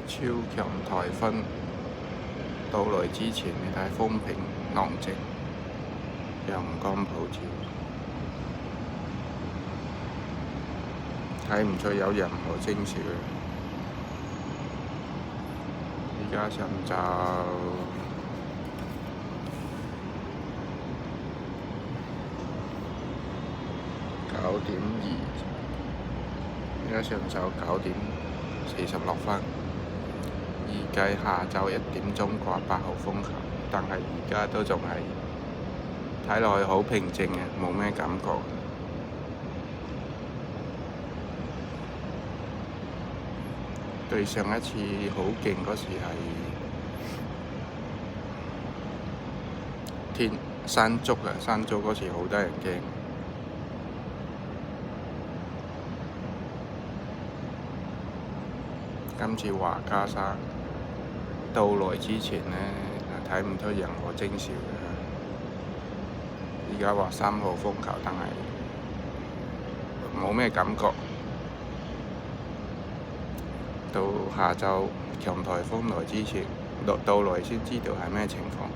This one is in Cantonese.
超強颱風到來之前，你睇風平浪靜，陽光普照，睇唔出有任何徵兆。而家上晝9:02，而家上晝9:46，預計下晝1點鐘掛8號風球，但係而家都仲係睇落去好平靜嘅，冇咩感覺。對上一次好勁嗰時係山竹啊，山竹嗰時好得人驚。今次華嘉沙到來之前呢，睇唔出任何徵兆嘅。而家話3號風球，但係冇咩感覺。到下晝強颱風來之前，到來先知道係咩情況。